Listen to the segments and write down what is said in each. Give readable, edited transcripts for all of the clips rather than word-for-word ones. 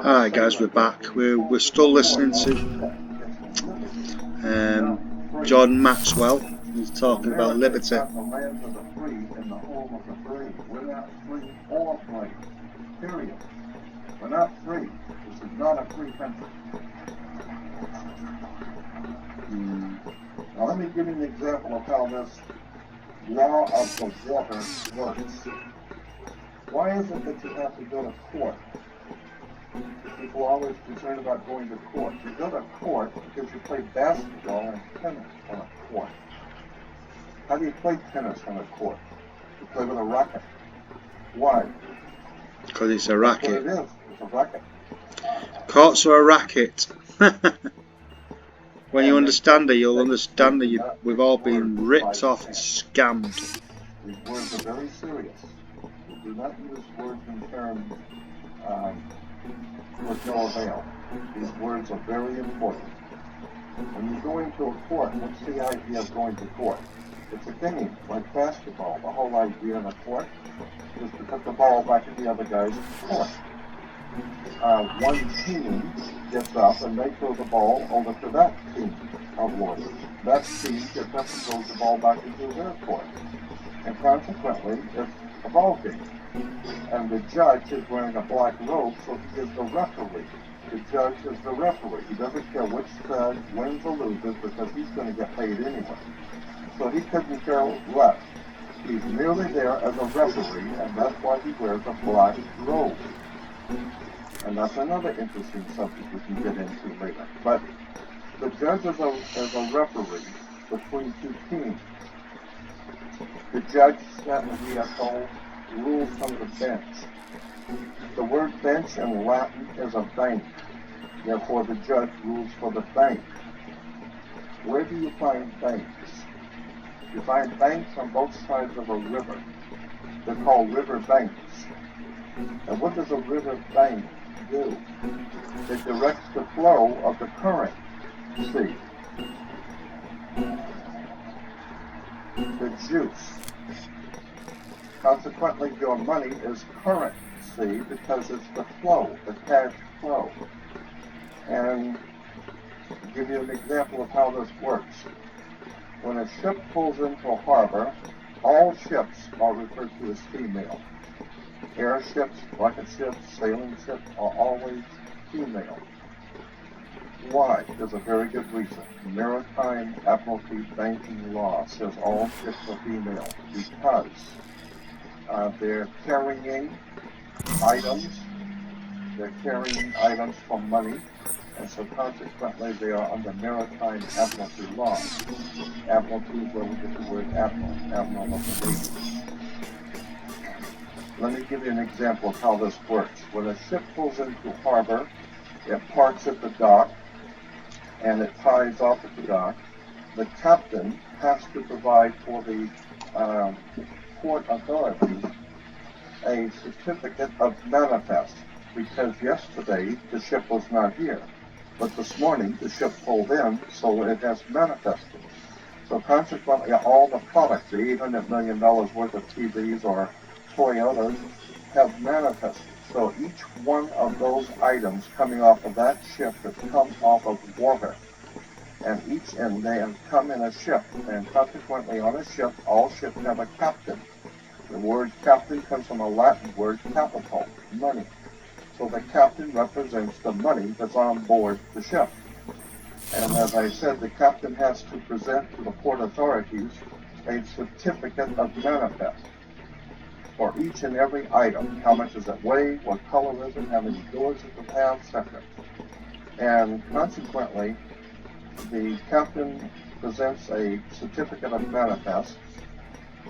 Alright guys, we're back. We're still listening to Jordan Maxwell. He's talking about liberty. The lands of the free and the home of the free. We're not free or slave. Period. We're not free. This is not a free country. Now let me give you an example of how this law of the water works. Why is it that you have to go to court? People are always concerned about going to court. You go to court because you play basketball and tennis on a court. How do you play tennis on a court? You play with a racket. Why? Because it's a racket. That's what it is. It's a racket. Courts are a racket. When you understand it, you'll understand that we've all been ripped off and scammed. These words are very serious. We do not use words in terms with no avail. These words are very important. When you go into a court, what's the idea of going to court? It's a game, like basketball. The whole idea in a court is to put the ball back in the other guy's court. One team gets up and they throw the ball over to that team of lawyers. That team gets up and throws the ball back into their court. And consequently, it's a ball game. And the judge is wearing a black robe, so he is the referee. The judge is the referee. He doesn't care which side wins or loses because he's going to get paid anyway. So he couldn't care less. He's merely there as a referee, and that's why he wears a black robe. And that's another interesting subject we can get into later. But the judge is a referee between two teams. The judge sat, we are told, rules from the bench. The word bench in Latin is a bank. Therefore, the judge rules for the bank. Where do you find banks? You find banks on both sides of a river. They're called river banks. And what does a river bank do? It directs the flow of the current. See? The juice. Consequently, your money is currency because it's the flow, the cash flow. And to give you an example of how this works. When a ship pulls into a harbor, all ships are referred to as female. Airships, rocket ships, sailing ships are always female. Why? There's a very good reason. Maritime Admiralty banking law says all ships are female because they're carrying items for money, and so consequently they are under Maritime Admiralty law. Admiralty is where we get the word admiral of the Navy. Let me give you an example of how this works. When a ship pulls into harbor, it parks at the dock, and it ties off at the dock. The captain has to provide for the port authorities a certificate of manifest, because yesterday the ship was not here, but this morning the ship pulled in, so it has manifested. So consequently, all the products, the $800 million worth of TVs or Toyotas, have manifested. So each one of those items coming off of that ship has come off of water. And they have come in a ship. And consequently, on a ship, all ships have a captain. The word captain comes from a Latin word capital, money. So the captain represents the money that's on board the ship. And as I said, the captain has to present to the port authorities a certificate of manifest for each and every item. How much does it weigh? What color is it? How many doors does it have? Etc. And consequently, the captain presents a certificate of manifest.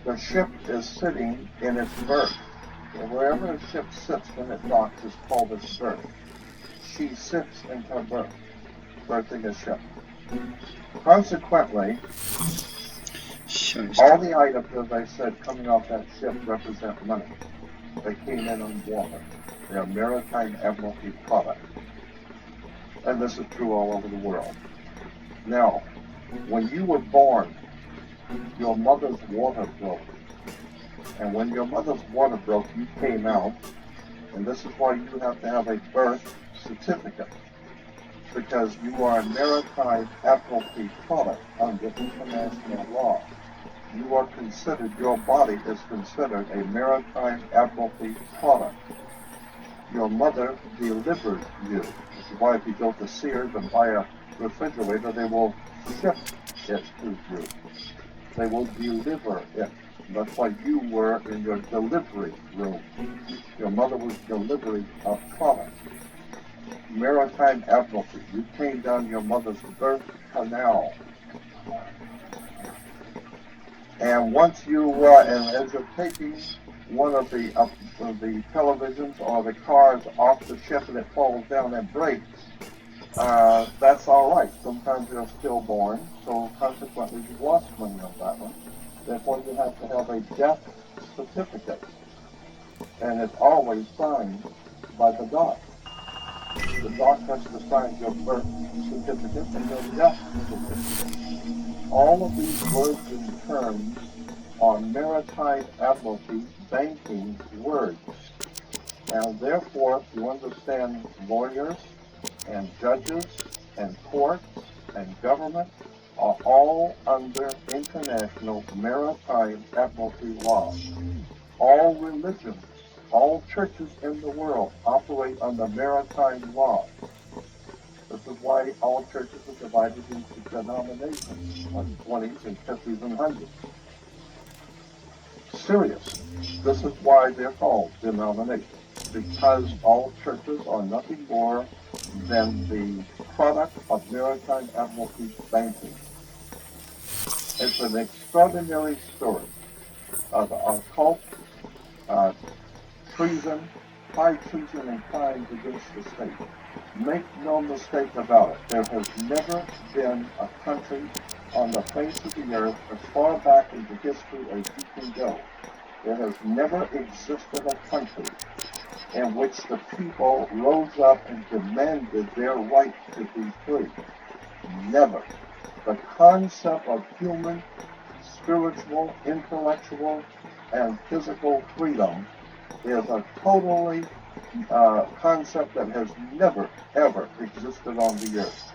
The ship is sitting in its berth. And wherever a ship sits when it docks is called its berth. She sits in her berth, berthing a ship. Consequently, all the items, as I said, coming off that ship represent money. They came in on water. They are Maritime Admiralty product. And this is true all over the world. Now, when you were born, your mother's water broke. And when your mother's water broke, you came out. And this is why you have to have a birth certificate because you are a maritime admiralty product under international law. You are considered, your body is considered a maritime admiralty product. Your mother delivered you. This is why if you go to Sears and buy a refrigerator, they will ship it to you. They will deliver it. That's why you were in your delivery room. Your mother was delivering a product. Maritime admiralty. You came down your mother's birth canal. And once you, and as you're taking one of the televisions or the cars off the ship and it falls down and breaks, that's all right. Sometimes you're stillborn, so consequently you've lost money on that one. Therefore you have to have a death certificate. And it's always signed by the doc. The doc has to sign your birth certificate and your death certificate. All of these words and terms are maritime admiralty banking words. Now, therefore, you understand lawyers and judges and courts and government are all under international maritime admiralty law. All religions, all churches in the world operate under maritime law. This is why all churches are divided into denominations, like 20s and 50s and 100s. Serious. This is why they're called denominations, because all churches are nothing more than the product of maritime admiralty banking. It's an extraordinary story of occult treason, high treason and crimes against the state. Make no mistake about it, there has never been a country on the face of the earth as far back into history as you can go. There has never existed a country in which the people rose up and demanded their right to be free. Never. The concept of human, spiritual, intellectual, and physical freedom is a totally concept that has never, ever existed on the earth.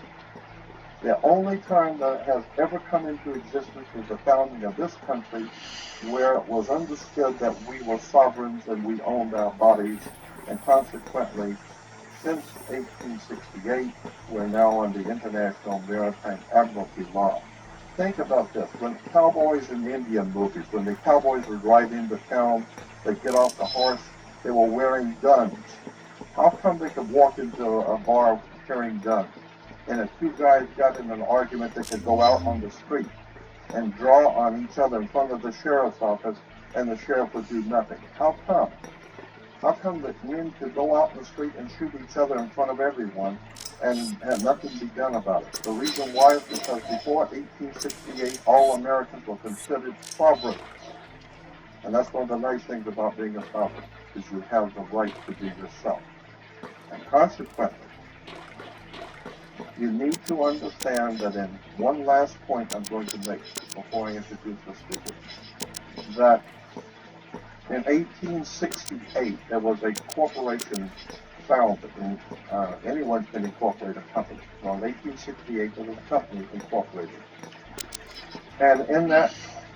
The only time that has ever come into existence was the founding of this country, where it was understood that we were sovereigns and we owned our bodies, and consequently, since 1868, we're now under international maritime admiralty law. Think about this. When cowboys in the Indian movies, when the cowboys would ride into town, they'd get off the horse, they were wearing guns. How come they could walk into a bar carrying guns? And if two guys got in an argument, they could go out on the street and draw on each other in front of the sheriff's office, and the sheriff would do nothing. How come? How come that men could go out in the street and shoot each other in front of everyone and have nothing be done about it? The reason why is because before 1868, all Americans were considered sovereigns. And that's one of the nice things about being a sovereign, is you have the right to be yourself. And consequently, you need to understand that in one last point I'm going to make before I introduce the speaker, that in 1868 there was a corporation founded, and anyone can incorporate a company. Well, in 1868 there was a company incorporated. And in that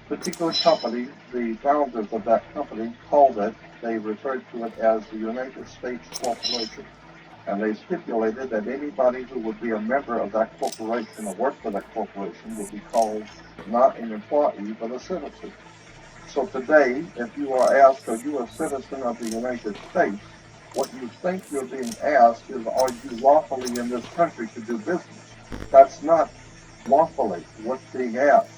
particular company, the founders of that company called it, they referred to it as the United States Corporation. And they stipulated that anybody who would be a member of that corporation or work for that corporation would be called not an employee, but a citizen. So today, if you are asked, are you a citizen of the United States, what you think you're being asked is, are you lawfully in this country to do business? That's not lawfully what's being asked.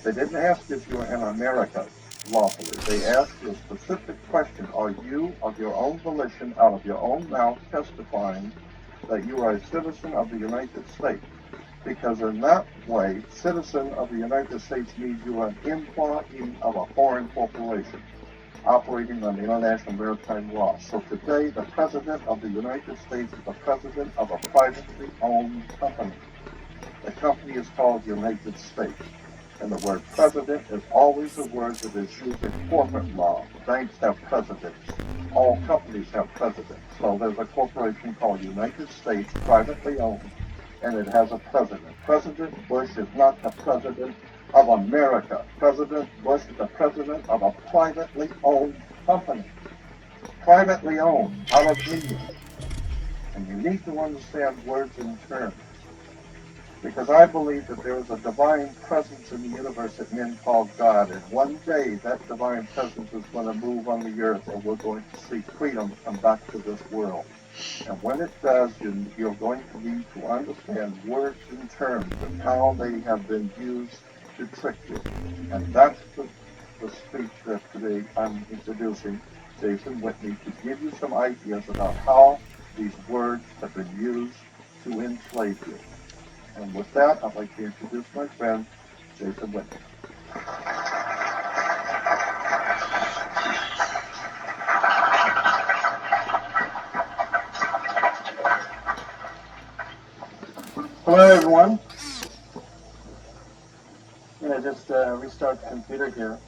They didn't ask if you were in America lawfully. They asked you a specific question. Are you, of your own volition, out of your own mouth, testifying that you are a citizen of the United States? Because in that way, citizen of the United States means you are an employee of a foreign corporation operating on the international maritime law. So today, the President of the United States is the President of a privately owned company. The company is called the United States. And the word president is always a word that is used in corporate law. Banks have presidents. All companies have presidents. So there's a corporation called United States, privately owned, and it has a president. President Bush is not the president of America. President Bush is the president of a privately owned company. Privately owned, out of India. And you need to understand words and terms. Because I believe that there is a divine presence in the universe that men call God, and one day that divine presence is going to move on the earth, and we're going to see freedom come back to this world. And when it does, you're going to need to understand words and terms and how they have been used to trick you. And that's the speech that today I'm introducing Jason Whitney to give you some ideas about how these words have been used to enslave you. And with that, I'd like to introduce my friend, Jason Whitney. Hello, everyone. I'm going to just restart the computer here.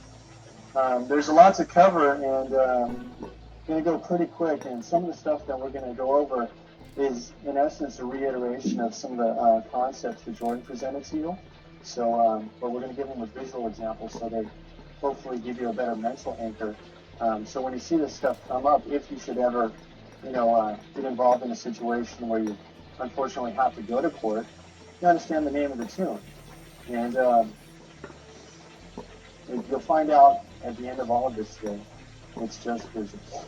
There's a lot to cover, and I'm going to go pretty quick. And some of the stuff that we're going to go over is, in essence, a reiteration of some of the concepts that Jordan presented to you. So, but we're going to give them with visual examples so they hopefully give you a better mental anchor. So when you see this stuff come up, if you should ever, get involved in a situation where you unfortunately have to go to court, you understand the name of the tune. And you'll find out at the end of all of this today, it's just business.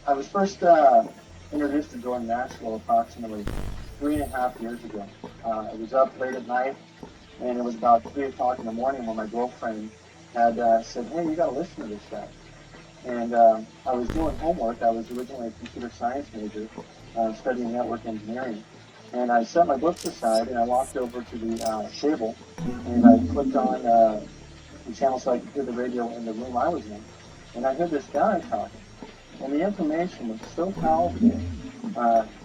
I was first introduced to Jordan Maxwell approximately 3.5 years ago. I was up late at night, and it was about 3 o'clock in the morning when my girlfriend had said, "Hey, you got to listen to this guy." And I was doing homework. I was originally a computer science major, studying network engineering. And I set my books aside, and I walked over to the table, and I clicked on the channel so I could hear the radio in the room I was in. And I heard this guy talking. And the information was so powerful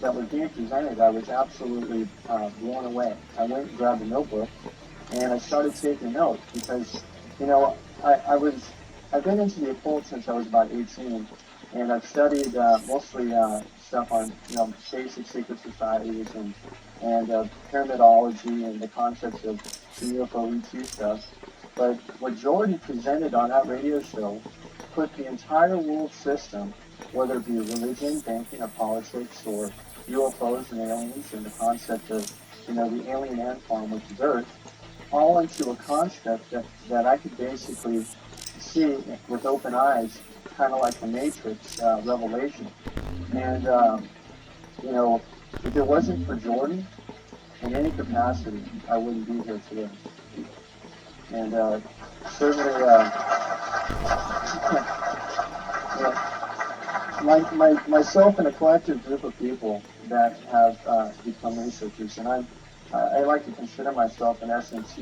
that was being presented, I was absolutely blown away. I went and grabbed a notebook, and I started taking notes because, I've been into the occult since I was about 18, and I've studied mostly stuff on, basic secret societies and pyramidology and the concepts of the UFO ET stuff. But what Jordan presented on that radio show put the entire world system, whether it be religion, banking, or politics, or UFOs and aliens and the concept of, the alien ant farm, which is Earth, all into a concept that I could basically see with open eyes, kind of like the Matrix revelation. And, if it wasn't for Jordan, in any capacity, I wouldn't be here today. And certainly, myself and a collective group of people that have become researchers, and I like to consider myself, in essence,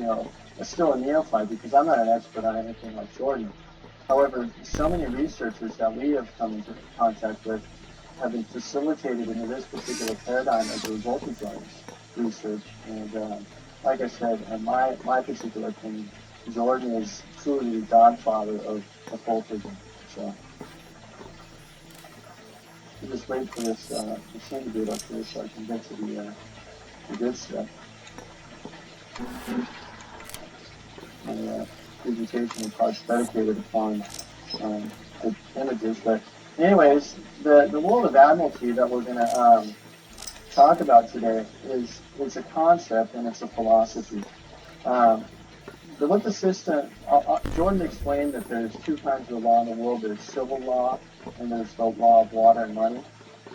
still a neophyte because I'm not an expert on anything like Jordan. However, so many researchers that we have come into contact with have been facilitated into this particular paradigm as a result of Jordan's research. And like I said, in my particular opinion, Jordan is truly the godfather of occultism. So I'll just wait for this machine to boot up here so I can get to the good stuff. My presentation is predicated upon the images, but anyways, the world of admiralty that we're going to talk about today is a concept and it's a philosophy. With the system, Jordan explained that there's two kinds of law in the world. There's civil law and there's the law of water and money.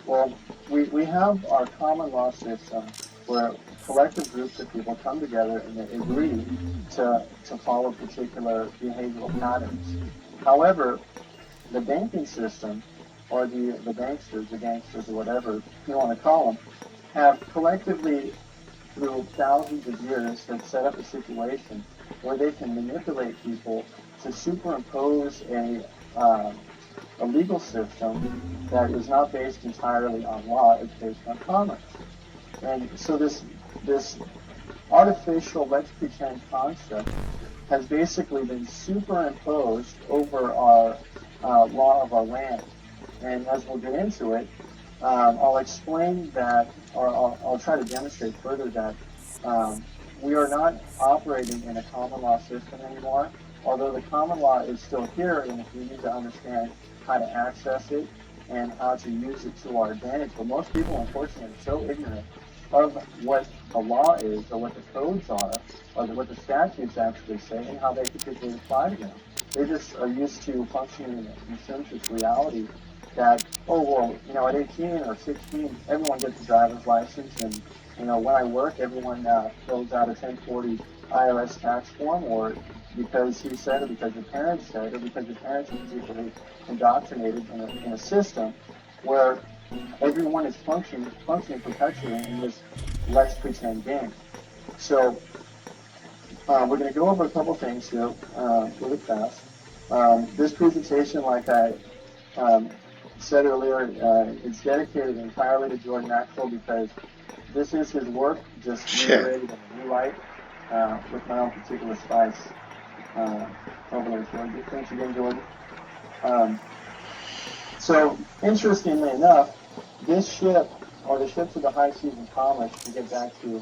Well, we have our common law system where collective groups of people come together and they agree to follow particular behavioral patterns. However, the banking system, or the gangsters, or whatever you want to call them, have collectively, through thousands of years, have set up a situation where they can manipulate people to superimpose a a legal system that is not based entirely on law, it's based on commerce. And so this artificial let's pretend concept has basically been superimposed over our law of our land. And as we'll get into it, I'll explain that, or I'll try to demonstrate further that we are not operating in a common law system anymore, although the common law is still here, and we need to understand how to access it and how to use it to our advantage. But most people, unfortunately, are so ignorant of what the law is, or what the codes are, or what the statutes actually say, and how they particularly apply to them. They just are used to functioning in sensuous reality that, oh, well, at 18 or 16, everyone gets a driver's license, and, when I work, everyone fills out a 1040 IRS tax form, or because he said, or because your parents said, or because your parents are particularly indoctrinated in a system where everyone is functioning perpetually in this let's pretend game. So we're going to go over a couple things here really fast. This presentation, like I said earlier, is dedicated entirely to Jordan Maxwell because this is his work, just narrated in a new light with my own particular spice. Over there, Jordan. Thanks again, Jordan. So, interestingly enough, this ship, or the ships of the high seas and commerce, to get back to,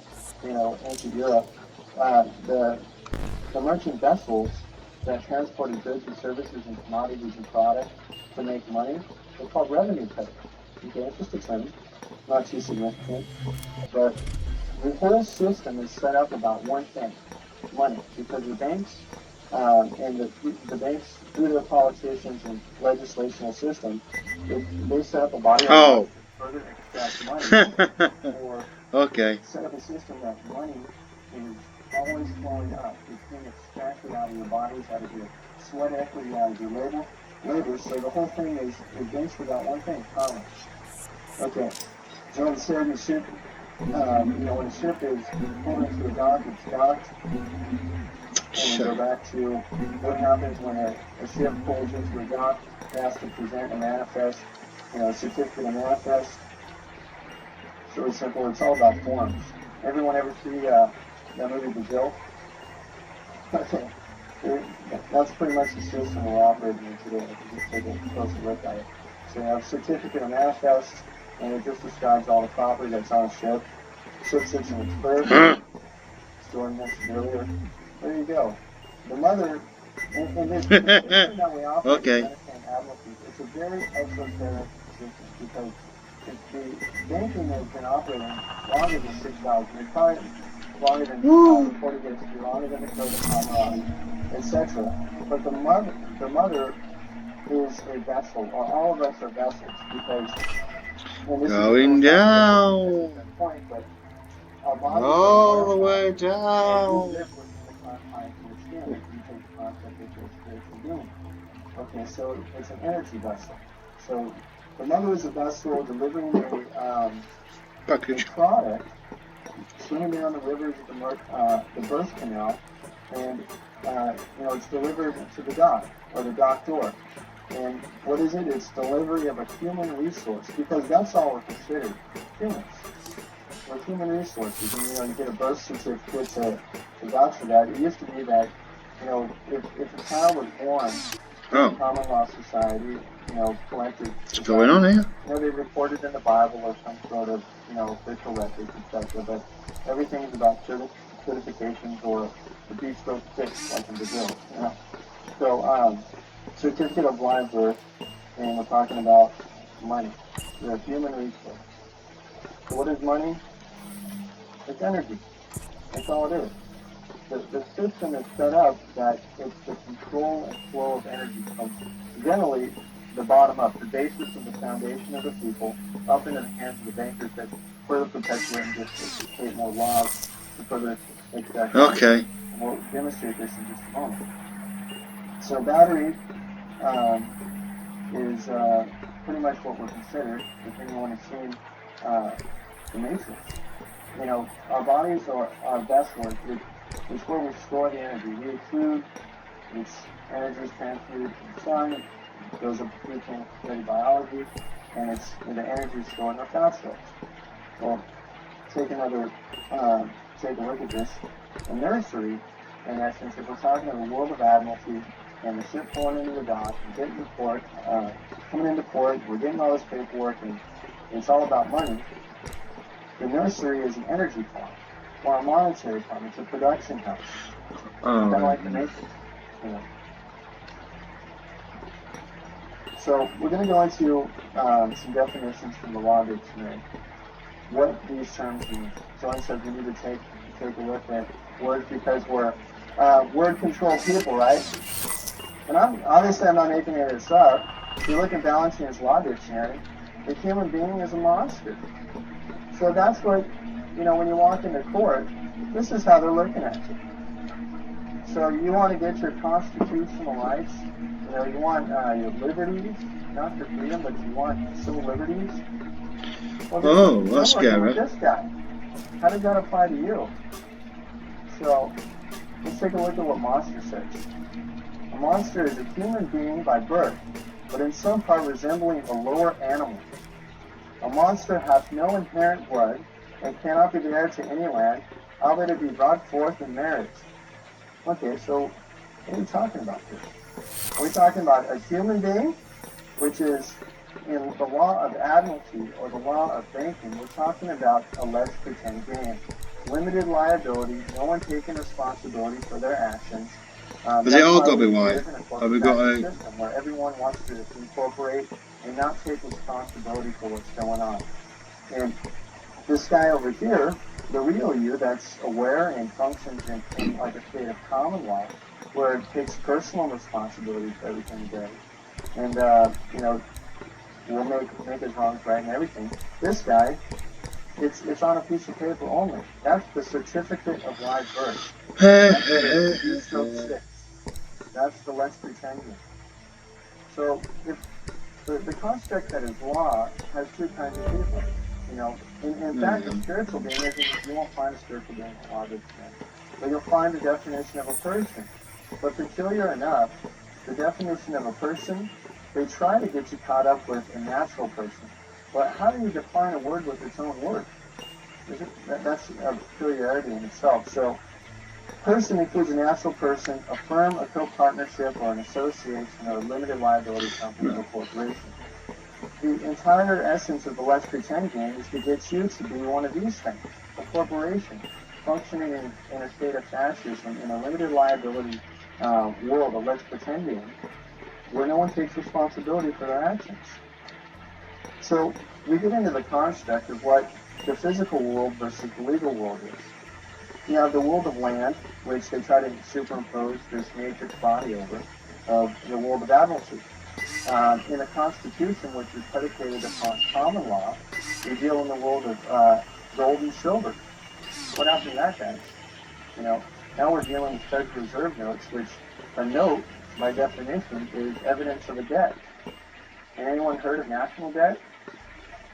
ancient Europe, the merchant vessels that transported goods and services and commodities and products to make money, they're called revenue cutters. Okay, it's just a term, not too significant, but the whole system is set up about one thing: money, because the banks and the banks, through their politicians and legislational system, they set up a body of money to further extract money, or set up a system that money is always flowing up. It's being extracted out of your bodies, out of your sweat equity, out of your labor. So the whole thing is based about one thing: commerce. Okay, Jordan said the ship, when a ship is pulled into a dock, it's docked. And we go back to what happens when a ship pulls into a dock. It has to present a manifest, a certificate of manifest. It's really simple. It's all about forms. Everyone ever see that movie Brazil? Okay. That's pretty much the system we're operating in today. If you just take a closer look at it. So you have certificate of manifest, and it just describes all the property that's on a ship. Ship sits in its berth. Jordan mentioned earlier. There you go. The mother, in this system that we operate in Medicine Admiralty, it's a very esoteric system because the banking has been operating longer than 6,000. It's probably longer than recorded history, longer than the Code of Hammurabi, etc. But the mother is a vessel, or all of us are vessels, because going down. Point, but our bodies all the way down. We live within the confines of the skin. If you take the concept of your spiritual being. Okay, so it's an energy vessel. So the mother is a vessel delivering a product, swimming down the rivers of the birth canal, and it's delivered to the dock, or the dock door. And what is it? It's delivery of a human resource, because that's all we're considered, humans. We're human resources, and you get a birth certificate to vouch for that. It used to be that, if a child was born in a common law society, collective what's going on here? They recorded in the Bible or some sort of, official records, etc. But everything is about certifications or the bespoke fix, like in Brazil. So, certificate of live birth, and we're talking about money. We're a human resource. So what is money? It's energy. That's all it is. The system is set up that it's the control and flow of energy from generally the bottom up, the basis of the foundation of the people, up into the hands of the bankers that further perpetuate and just create more laws to further extract. Okay. We'll demonstrate this in just a moment. So battery is pretty much what we're considered, if anyone has seen the Matrix. Our bodies are our vessel. It's where we store the energy. We eat food, its energy is transferred to the sun, goes up through integrated biology, and it's the energy stored in the fat cells. Well, take a look at this. A nursery, in essence, if we're talking about the world of admiralty, and the ship pulling into the dock, getting to port, coming into port, we're getting all this paperwork, and it's all about money. The nursery is an energy farm, or a monetary farm. It's a production house. Kind of like the Matrix, you know. So we're going to go into some definitions from the law dictionary. What these terms mean. So I said we need to take a look at words because we're word-controlled people, right? And I'm not making any of this up. If you look at Valentin's law dictionary, the human being is a monster. So that's what, you know, when you walk into court, this is how they're looking at you. So you want to get your constitutional rights, you know, you want your liberties, not your freedom, but you want civil liberties. Well, that's scary. This guy, how does that apply to you? So let's take a look at what monster says. A monster is a human being by birth, but in some part resembling a lower animal. A monster hath no inherent blood, and cannot be the heir to any land, albeit it be brought forth in marriage. Okay, so what are we talking about here? Are we talking about a human being, which is in the law of admiralty or the law of banking? We're talking about a let's pretend game. Limited liability, no one taking responsibility for their actions. Has it all got to be white? Have we got a system where everyone wants to incorporate and not take responsibility for what's going on? And this guy over here, the real you that's aware and functions in like a state of common law, where it takes personal responsibility for everything he does, and you know, will make his wrongs right and everything. This guy, it's on a piece of paper only. That's the certificate of live birth. That's the stroke 6. That's the let's pretend game. So if the construct that is law has two kinds of people. You know, in fact, a spiritual being isn't, you won't find a spiritual being in law dictionary, but you'll find the definition of a person. But peculiar enough, the definition of a person, they try to get you caught up with a natural person. But how do you define a word with its own word? That's a peculiarity in itself. So, person includes a natural person, a firm, a co-partnership, or an association, or a limited liability company or corporation. The entire essence of the let's pretend game is to get you to be one of these things, a corporation, functioning in a state of fascism, in a limited liability world, a let's pretend game, where no one takes responsibility for their actions. So we get into the construct of what the physical world versus the legal world is. You have the world of land, which they try to superimpose this matrix body over, of the world of admiralty. In a constitution which is predicated upon common law, we deal in the world of gold and silver. What happened to that, guys? You know, now we're dealing with Federal Reserve notes, which a note, by definition, is evidence of a debt. And anyone heard of national debt?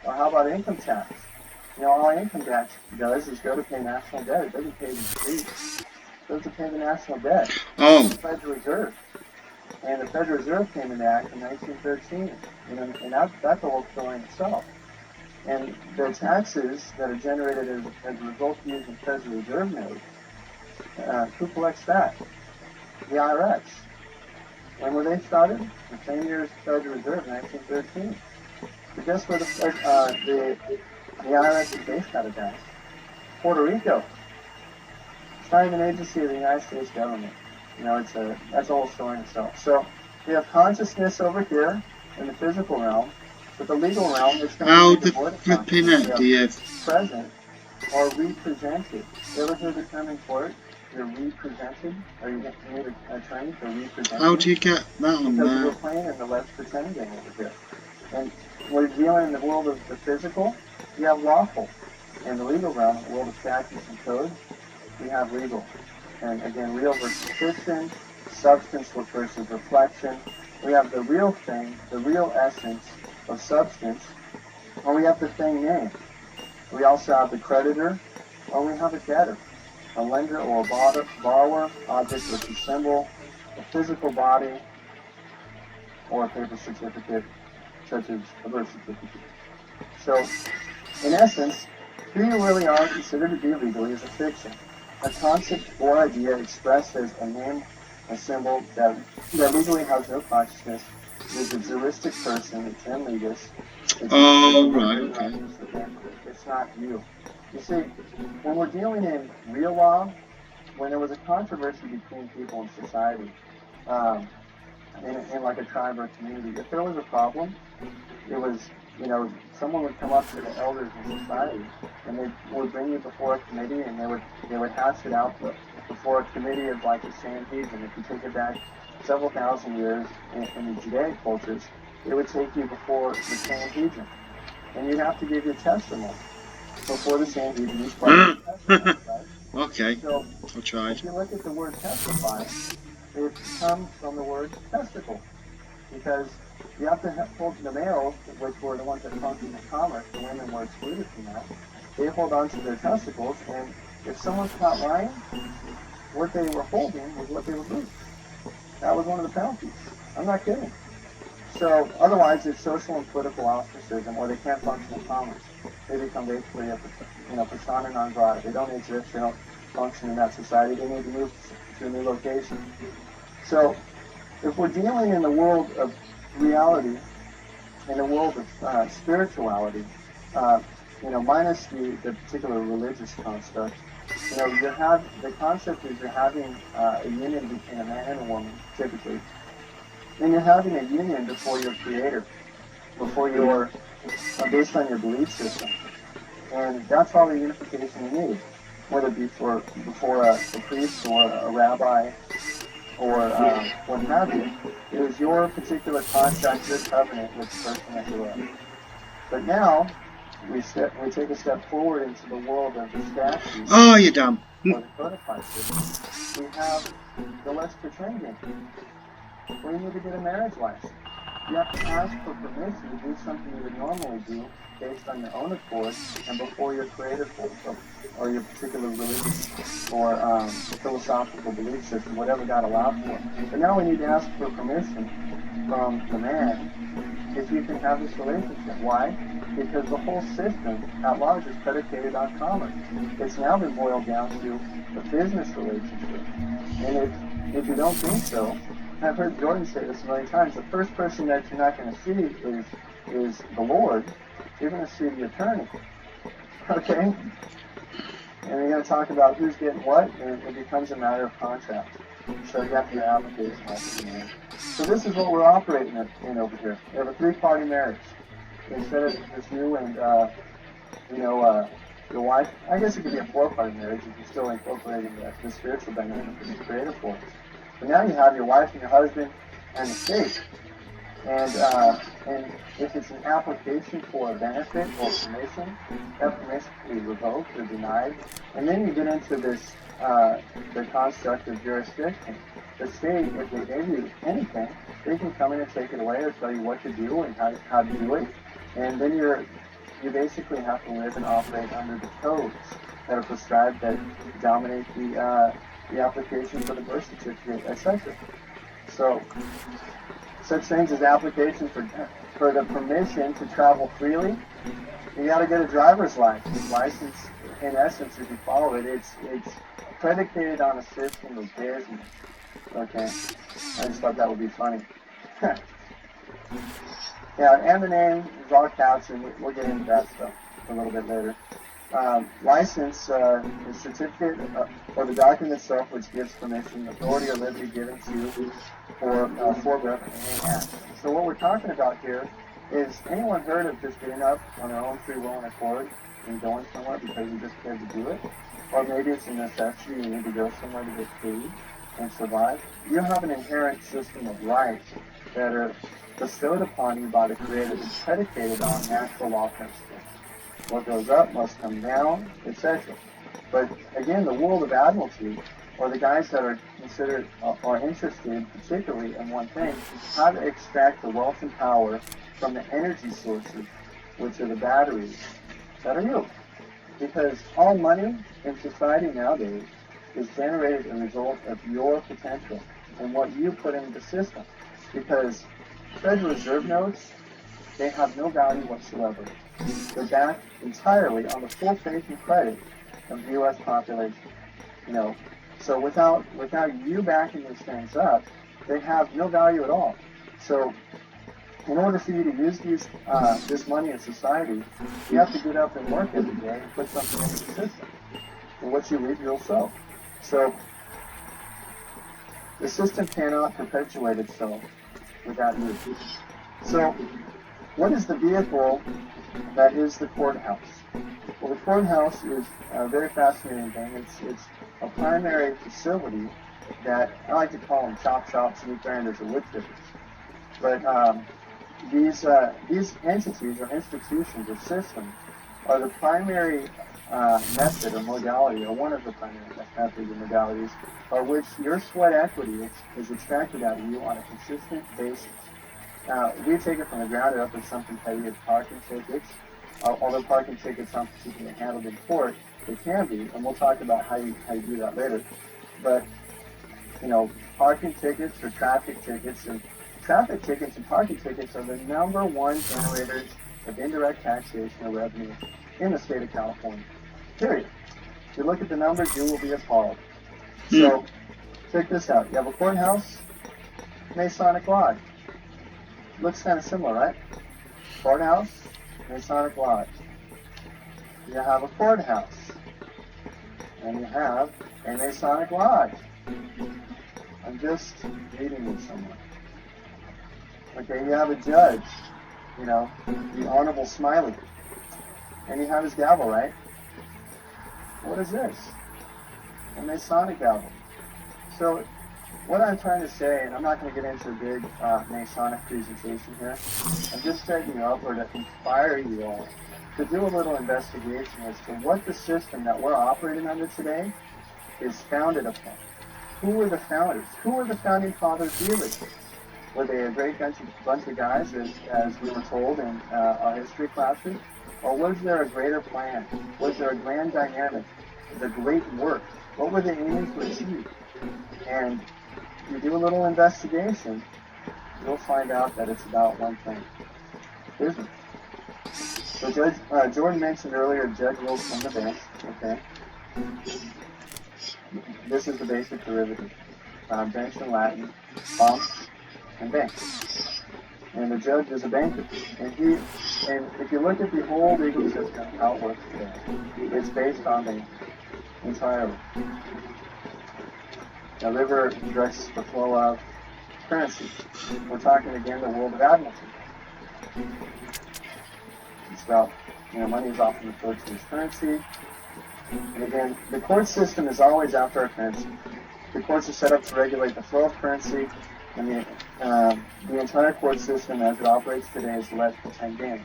Or how about income tax? You know, all income tax does is go to pay national debt. It doesn't pay the streets. It goes to pay the national debt. Oh. The Federal Reserve. And the Federal Reserve came into act in 1913. And that's a whole story in itself. And the taxes that are generated as a result of using Federal Reserve notes, who collects that? The IRS. When were they started? The same year as the Federal Reserve, 1913. But guess where the IRS is based out of, guys? Puerto Rico. It's not even an agency of the United States government. You know, that's a whole story in itself. So we have consciousness over here in the physical realm, but the legal realm is going to be devoid of consciousness. Present or represented. You ever heard the term in court? You're represented, or you need a attorney for represented. How do you get that on because there? we're playing in the let's pretend game over here. And we're dealing in the world of the physical, you have lawful. In the legal realm, the world of statutes and codes, we have legal. And again, real versus fiction, substance versus reflection. We have the real thing, the real essence of substance, or we have the thing name. We also have the creditor, or we have a debtor. A lender or a borrower, object versus symbol, a physical body, or a paper certificate, such as a birth certificate. So, in essence, who you really are considered to be legally is a fiction, a concept or idea expressed as a name, a symbol that legally has no consciousness, is a juristic person, it's in legis. Oh, right, okay. It's not you. You see, when we're dealing in real law, when there was a controversy between people in society, in like a tribe or community, if there was a problem, it was, someone would come up to the elders in society, and they would bring you before a committee, and they would hash it out before a committee of like the Sanhedrin. If you take it back several thousand years in the Judaic cultures, it would take you before the Sanhedrin, and you'd have to give your testimony before the Sanhedrin. Each part testimony, right? Okay, So I tried. if you look at the word testify, it comes from the word testicle, because you have to hold the males, which were the ones that functioned in commerce. The women were excluded from that. They hold on to their testicles, and if someone's caught lying, what they were holding was what they would lose. That was one of the penalties. I'm not kidding. So otherwise, it's social and political ostracism, or they can't function in commerce. They become basically a persona non grata. They don't exist. They don't function in that society. They need to move to a new location. So if we're dealing in the world of reality, in the world of spirituality, minus the particular religious construct, the concept is you're having a union between a man and a woman, typically, and you're having a union before your creator, before your, based on your belief system. And that's all the unification you need, whether it be before a priest or a rabbi or what have you. It is your particular contract, your covenant with the person that you love. But now, we take a step forward into the world of the statutes. Oh, you damn. Or the codified system. We have the let's pretend game, where you need to get a marriage license. You have to ask for permission to do something you would normally do based on your own accord and before your creator or your particular religious or philosophical belief system, whatever God allowed for. But now we need to ask for permission from the man if you can have this relationship. Why? Because the whole system at large is predicated on commerce. It's now been boiled down to a business relationship. And if you don't think so, I've heard Jordan say this a million times, the first person that you're not going to see is the Lord. You're going to see the attorney. Okay? And you're going to talk about who's getting what, and it becomes a matter of contract. So you have to do application. So this is what we're operating in over here. We have a three-party marriage. Instead of just you and, your wife, I guess it could be a four-party marriage if you're still incorporating the spiritual dynamic of the creative force. But now you have your wife and your husband and the state. And if it's an application for a benefit or permission, that permission can be revoked or denied. And then you get into this, the construct of jurisdiction. The state, if they gave you anything, they can come in and take it away or tell you what to do and how to do it. And then you basically have to live and operate under the codes that are prescribed that dominate the application for the birth certificate, etc. So, such things as application for the permission to travel freely, you got to get a driver's license. License, in essence, if you follow it, it's predicated on a system of business. Okay, I just thought that would be funny. Yeah, and the name is all caps, and we'll get into that stuff a little bit later. License is certificate or the document itself which gives permission, authority, or liberty given to you for birth and act. So what we're talking about here is, anyone heard of just getting up on their own free will and accord and going somewhere because you just cared to do it? Or maybe it's a necessity, you need to go somewhere to get food and survive. You have an inherent system of rights that are bestowed upon you by the Creator that's predicated on natural law principles. What goes up must come down, etc. But again, the world of admiralty, or the guys that are considered are interested particularly in one thing, how to extract the wealth and power from the energy sources, which are the batteries that are you. Because all money in society nowadays is generated as a result of your potential and what you put into the system. Because Federal Reserve notes, they have no value whatsoever. They're backed entirely on the full faith and credit of the U.S. population. So without you backing these things up, they have no value at all. So in order for you to use this money in society, you have to get up and work every day and put something into the system. And what you reap, you'll sow. So the system cannot perpetuate itself without you. So what is the vehicle that is the courthouse? Well, the courthouse is a very fascinating thing. It's a primary facility that I like to call them chop shops, meat grinders, or wood chippers. But these entities or institutions or systems are the primary method or modality, or one of the primary methods or modalities, by which your sweat equity is extracted out of you on a consistent basis. We take it from the ground up as something petty as parking tickets. Although parking tickets aren't particularly handled in court, they can be, and we'll talk about how you do that later. But parking tickets or traffic tickets, and traffic tickets and parking tickets are the #1 generators of indirect taxation or revenue in the state of California. Period. If you look at the numbers, you will be appalled. So check this out. You have a courthouse, Masonic Lodge. Looks kind of similar, right? Courthouse, Masonic Lodge. You have a courthouse, and you have a Masonic Lodge. I'm just reading you somewhere. Okay, you have a judge, the Honorable Smiley, and you have his gavel, right? What is this? A Masonic gavel. So what I'm trying to say, and I'm not going to get into a big Masonic presentation here, I'm just setting you up or to inspire you all to do a little investigation as to what the system that we're operating under today is founded upon. Who were the founders? Who were the founding fathers really? Were they a great bunch of guys, as we were told in our history classes? Or was there a greater plan? Was there a grand dynamic? The great work? What were they aiming to achieve? And you do a little investigation, you'll find out that it's about one thing: business. So Jordan mentioned earlier judge rules from the bench. Okay, this is the basic derivative. Bench in Latin, bump, and bank. And the judge is a banker. And if you look at the whole legal system, how it works today, it's based on banking entirely. Now, river directs the flow of currency. We're talking again the world of admiralty. It's about, money is often referred to as currency. And again, the court system is always after our currency. The courts are set up to regulate the flow of currency, and the entire court system as it operates today is the let's pretend game.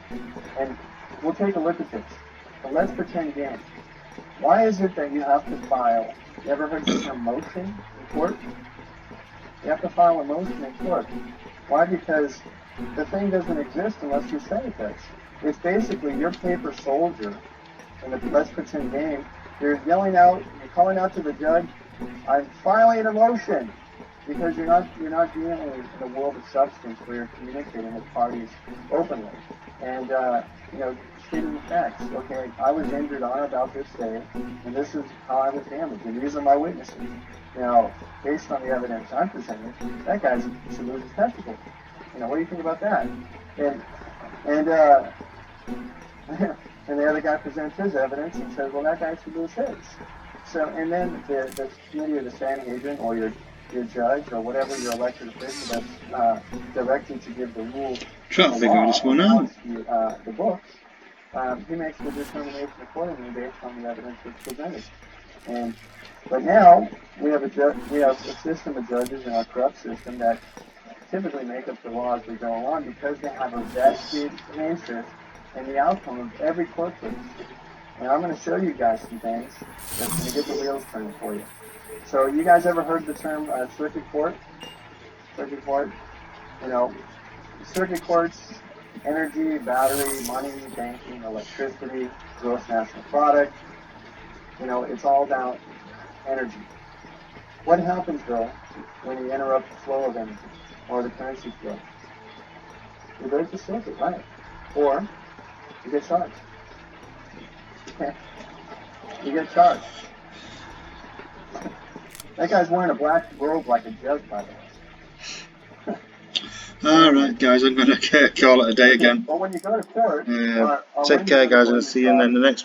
And we'll take a look at this. The let's pretend game. Why is it that you have to file? You ever heard the term motion in court? You have to file a motion in court. Why? Because the thing doesn't exist unless you say it does. It's basically your paper soldier in the let's pretend game. You're yelling out, you're calling out to the judge, I'm filing a motion, because you're not dealing in the world of substance where you're communicating with parties openly. And stating the facts. Okay, I was injured on or about this day, and this is how I was damaged, and these are my witnesses. Now, based on the evidence I'm presenting, that guy should lose his testicle. What do you think about that? And the other guy presents his evidence and says, well, that guy should lose his. So, and then the committee or the Sanhedrin or your judge or whatever your elected official that's directed to give the rule, Trying to figure this one out. The books, he makes the determination accordingly based on the evidence that's presented. But now we have a system of judges in our corrupt system that typically make up the law as we go along because they have a vested interest in the outcome of every court case. And I'm going to show you guys some things that's going to get the wheels turning for you. So you guys ever heard the term circuit court? Circuit court? Circuit courts, energy, battery, money, banking, electricity, gross national product. It's all about energy. What happens, though, when you interrupt the flow of energy or the currency flow? You break the stick, right? Or you get charged. You get charged. That guy's wearing a black robe like a judge, by the way. Alright guys, I'm going to call it a day again. But when you go to court, Take care guys, and I'll see you in the next one.